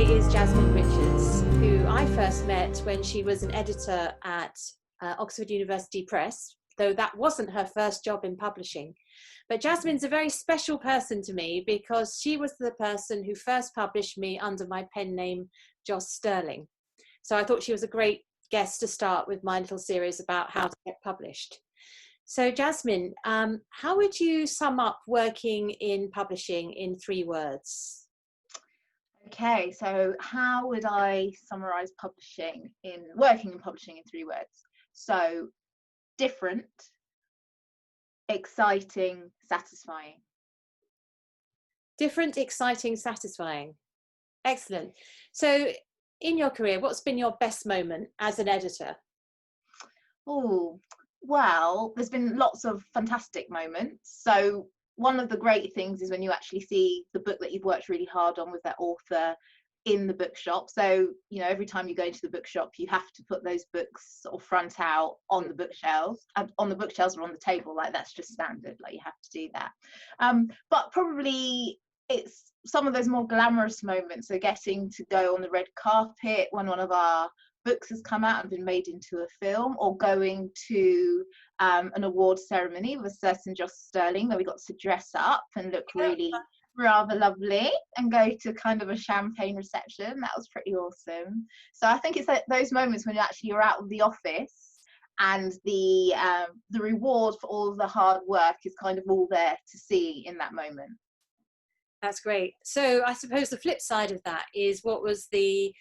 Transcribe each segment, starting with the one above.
today is Jasmine Richards, who I first met when she was an editor at Oxford University Press, though that wasn't her first job in publishing. But Jasmine's a very special person to me because she was the person who first published me under my pen name, Stirling. So I thought she was a great guest to start with my little series about how to get published. So Jasmine, how would you sum up working in publishing in 3 words? Okay, so how would I summarize working in publishing in 3 words? So different, exciting, satisfying. Different, exciting, satisfying. Excellent. So in your career, what's been your best moment as an editor? Oh, well, there's been lots of fantastic moments. So one of the great things is when you actually see the book that you've worked really hard on with that author in the bookshop. So, you know, every time you go into the bookshop, you have to put those books sort of front out on the bookshelves, or on the table. Like, that's just standard, like you have to do that. But probably it's some of those more glamorous moments. So getting to go on the red carpet when one of our books has come out and been made into a film, or going to an award ceremony with a certain Stirling where we got to dress up and look really rather lovely and go to kind of a champagne reception. That was pretty awesome. So I think it's those moments when you're out of the office and the reward for all of the hard work is kind of all there to see in that moment. That's great. So I suppose the flip side of that is, what was the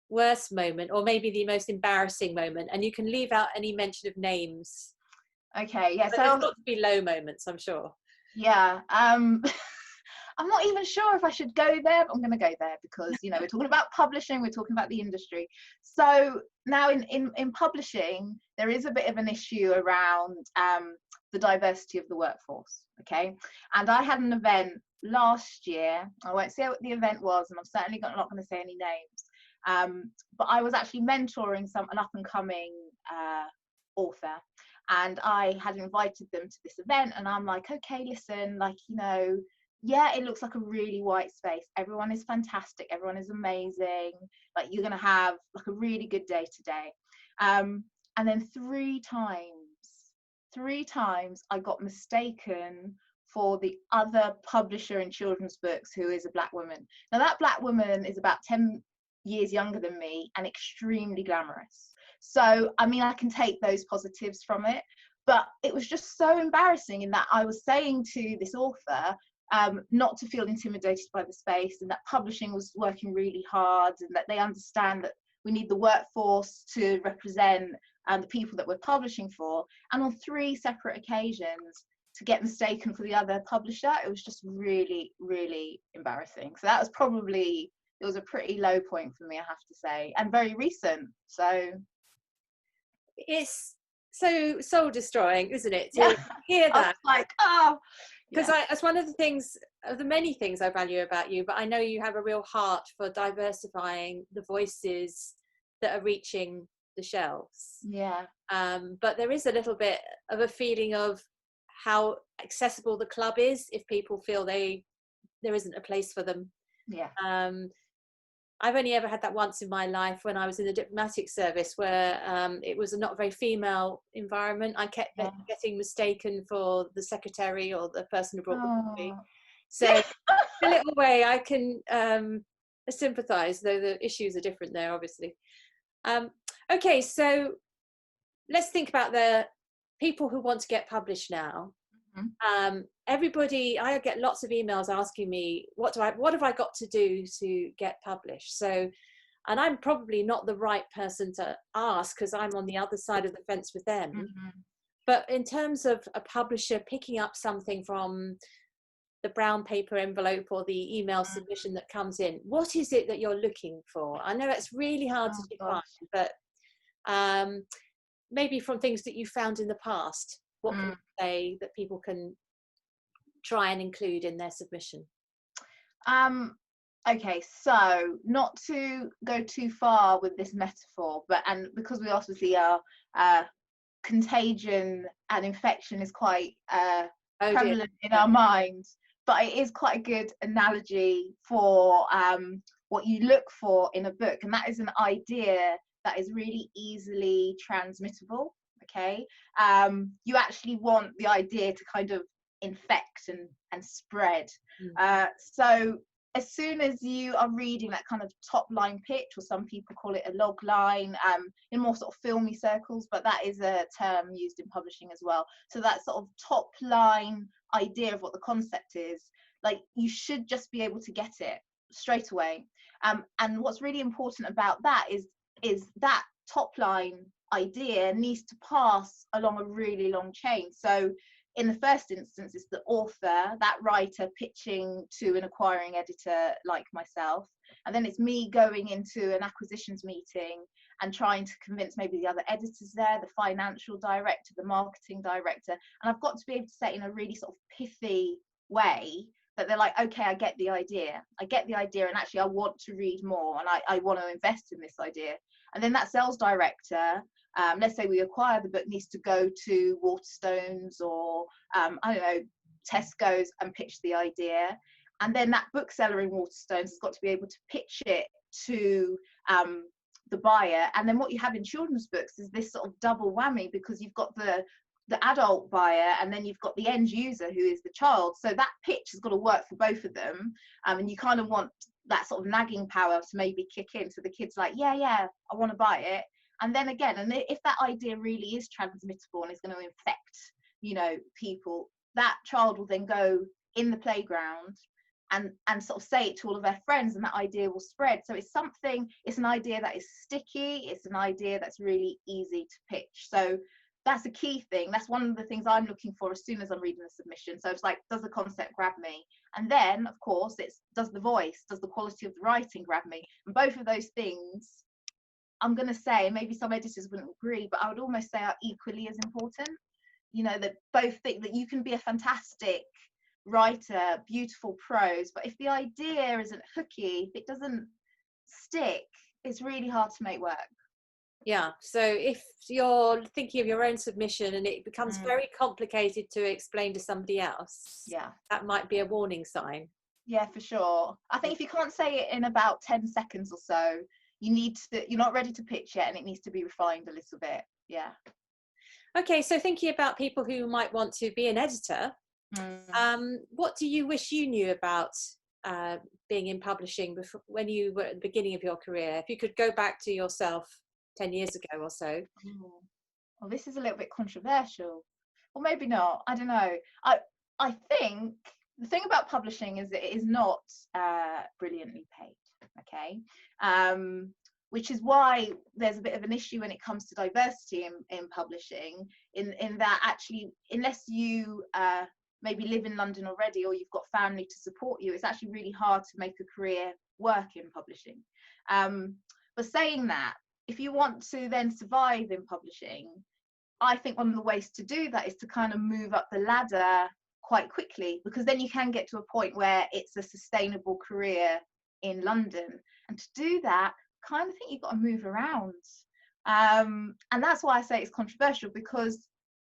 worst moment, or maybe the most embarrassing moment? And you can leave out any mention of names. Okay, yeah. But there's got to be low moments, I'm sure. Yeah. I'm not even sure if I should go there, but I'm going to go there because, you know, we're talking about publishing, we're talking about the industry. So now in publishing, there is a bit of an issue around the diversity of the workforce. Okay. And I had an event last year. I won't say what the event was, and I'm certainly not going to say any names. But I was actually mentoring an up and coming author, and I had invited them to this event, and I'm like, okay, listen, like, you know, yeah, it looks like a really white space. Everyone is fantastic. Everyone is amazing. Like, you're going to have like a really good day today. And then three times I got mistaken for the other publisher in children's books, who is a black woman. Now, that black woman is about 10 years younger than me and extremely glamorous. So, I mean, I can take those positives from it, but it was just so embarrassing in that I was saying to this author, not to feel intimidated by the space, and that publishing was working really hard, and that they understand that we need the workforce to represent the people that we're publishing for. And on 3 separate occasions, to get mistaken for the other publisher, it was just really, really embarrassing. So that was probably, it was a pretty low point for me, I have to say, and very recent. So it's so soul destroying, isn't it, to hear that? Like, oh, because it's one of the things, of the many things I value about you, but I know you have a real heart for diversifying the voices that are reaching the shelves. Yeah. But there is a little bit of a feeling of how accessible the club is if people feel there isn't a place for them. Yeah. I've only ever had that once in my life, when I was in the diplomatic service, where it was a not very female environment. I kept getting mistaken for the secretary or the person who brought the coffee. So in a little way I can sympathise, though the issues are different there, obviously. Okay, so let's think about the people who want to get published now. Everybody, I get lots of emails asking me, what have I got to do to get published? So, and I'm probably not the right person to ask, because I'm on the other side of the fence with them. But in terms of a publisher picking up something from the brown paper envelope or the email submission that comes in, what is it that you're looking for? I know it's really hard to define, but maybe from things that you found in the past, what can you say that people can try and include in their submission? Okay, so not to go too far with this metaphor, and because we obviously are, contagion and infection is quite prevalent in our minds, but it is quite a good analogy for what you look for in a book, and that is an idea that is really easily transmittable. Okay, you actually want the idea to kind of infect and spread. So as soon as you are reading that kind of top line pitch, or some people call it a log line, in more sort of filmy circles, but that is a term used in publishing as well. So that sort of top line idea of what the concept is, like, you should just be able to get it straight away. And what's really important about that is that top line idea needs to pass along a really long chain. So in the first instance, it's the author, that writer, pitching to an acquiring editor like myself. And then it's me going into an acquisitions meeting and trying to convince maybe the other editors there, the financial director, the marketing director. And I've got to be able to say it in a really sort of pithy way that they're like, okay, I get the idea. And actually I want to read more, and I want to invest in this idea. And then that sales director, let's say we acquire the book, needs to go to Waterstones or I don't know, Tesco's, and pitch the idea. And then that bookseller in Waterstones has got to be able to pitch it to the buyer. And then what you have in children's books is this sort of double whammy, because you've got the adult buyer, and then you've got the end user, who is the child. So that pitch has got to work for both of them, and you kind of want that sort of nagging power to maybe kick in, so the kid's like, yeah, I want to buy it. And then again, and if that idea really is transmittable and is going to infect, people, that child will then go in the playground and sort of say it to all of their friends, and that idea will spread. So it's an idea that is sticky, it's an idea that's really easy to pitch. So that's a key thing. That's one of the things I'm looking for as soon as I'm reading the submission. So it's like, does the concept grab me? And then, of course, does the voice, does the quality of the writing grab me? And both of those things, I'm going to say, maybe some editors wouldn't agree, but I would almost say are equally as important. That both think that you can be a fantastic writer, beautiful prose, but if the idea isn't hooky, if it doesn't stick, it's really hard to make work. Yeah, so if you're thinking of your own submission and it becomes very complicated to explain to somebody else, that might be a warning sign. Yeah, for sure. I think if you can't say it in about 10 seconds or so, you're not ready to pitch yet, and it needs to be refined a little bit. Yeah. Okay, so thinking about people who might want to be an editor, what do you wish you knew about being in publishing before, when you were at the beginning of your career? If you could go back to yourself 10 years ago or so. Well, this is a little bit controversial, or maybe not, I don't know. I think the thing about publishing is that it is not brilliantly paid, okay, which is why there's a bit of an issue when it comes to diversity in publishing, in that actually, unless you maybe live in London already, or you've got family to support you, it's actually really hard to make a career work in publishing. But saying that, if you want to then survive in publishing, I think one of the ways to do that is to kind of move up the ladder quite quickly, because then you can get to a point where it's a sustainable career in London. And to do that, I kind of think you've got to move around. And that's why I say it's controversial, because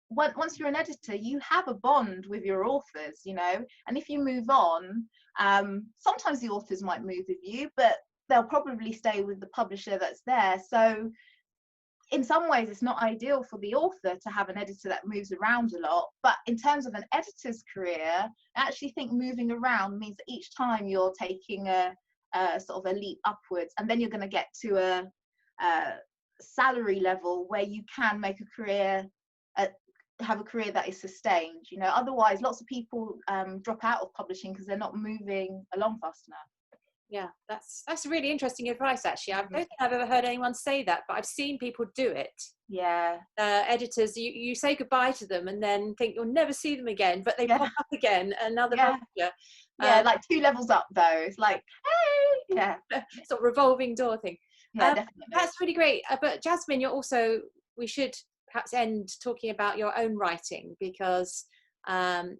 once you're an editor, you have a bond with your authors, and if you move on, sometimes the authors might move with you, but they'll probably stay with the publisher that's there. So in some ways, it's not ideal for the author to have an editor that moves around a lot. But in terms of an editor's career, I actually think moving around means that each time you're taking a sort of a leap upwards, and then you're going to get to a salary level where you can make a career, have a career that is sustained. Otherwise, lots of people drop out of publishing because they're not moving along fast enough. Yeah, that's really interesting advice, actually. I don't think I've ever heard anyone say that, but I've seen people do it. Yeah. Editors, you say goodbye to them and then think you'll never see them again, but they pop up again, another publisher. Yeah, like 2 levels up though. It's like, hey, yeah. Sort of revolving door thing. Yeah, definitely. That's really great. But Jasmine, we should perhaps end talking about your own writing, because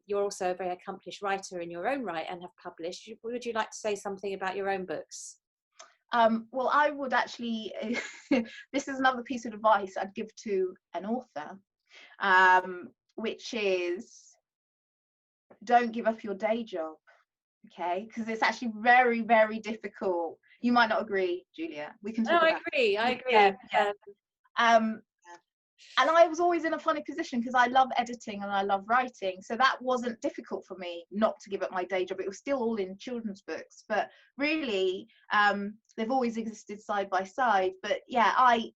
you're also a very accomplished writer in your own right and have published. Would you like to say something about your own books? Well, I would actually, this is another piece of advice I'd give to an author, which is, don't give up your day job, okay? Because it's actually very, very difficult You might not agree, Julia. We can No, talk I about agree. I it. agree. Yeah, yeah. Um, And I was always in a funny position because I love editing and I love writing. So that wasn't difficult for me not to give up my day job. It was still all in children's books, but really, they've always existed side by side. But yeah, I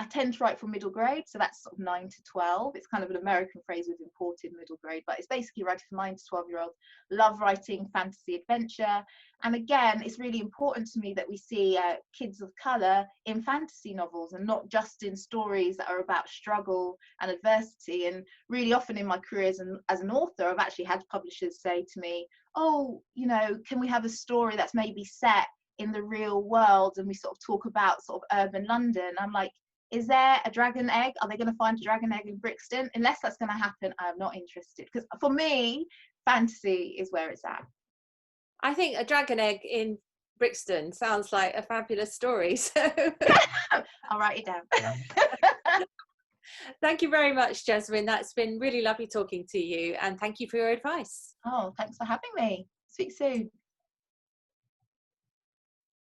tend to write for middle grade, so that's sort of 9 to 12. It's kind of an American phrase with imported middle grade, but it's basically writing for 9 to 12-year-olds. Love writing fantasy adventure. And again, it's really important to me that we see kids of colour in fantasy novels and not just in stories that are about struggle and adversity. And really often in my career as an author, I've actually had publishers say to me, oh, you know, can we have a story that's maybe set in the real world, and we sort of talk about sort of urban London. I'm like, is there a dragon egg? Are they going to find a dragon egg in Brixton? Unless that's going to happen, I'm not interested, because for me, fantasy is where it's at. I think a dragon egg in Brixton sounds like a fabulous story. So I'll write it down. thank you very much, Jasmine. That's been really lovely talking to you, and thank you for your advice. Oh, thanks for having me. Speak soon.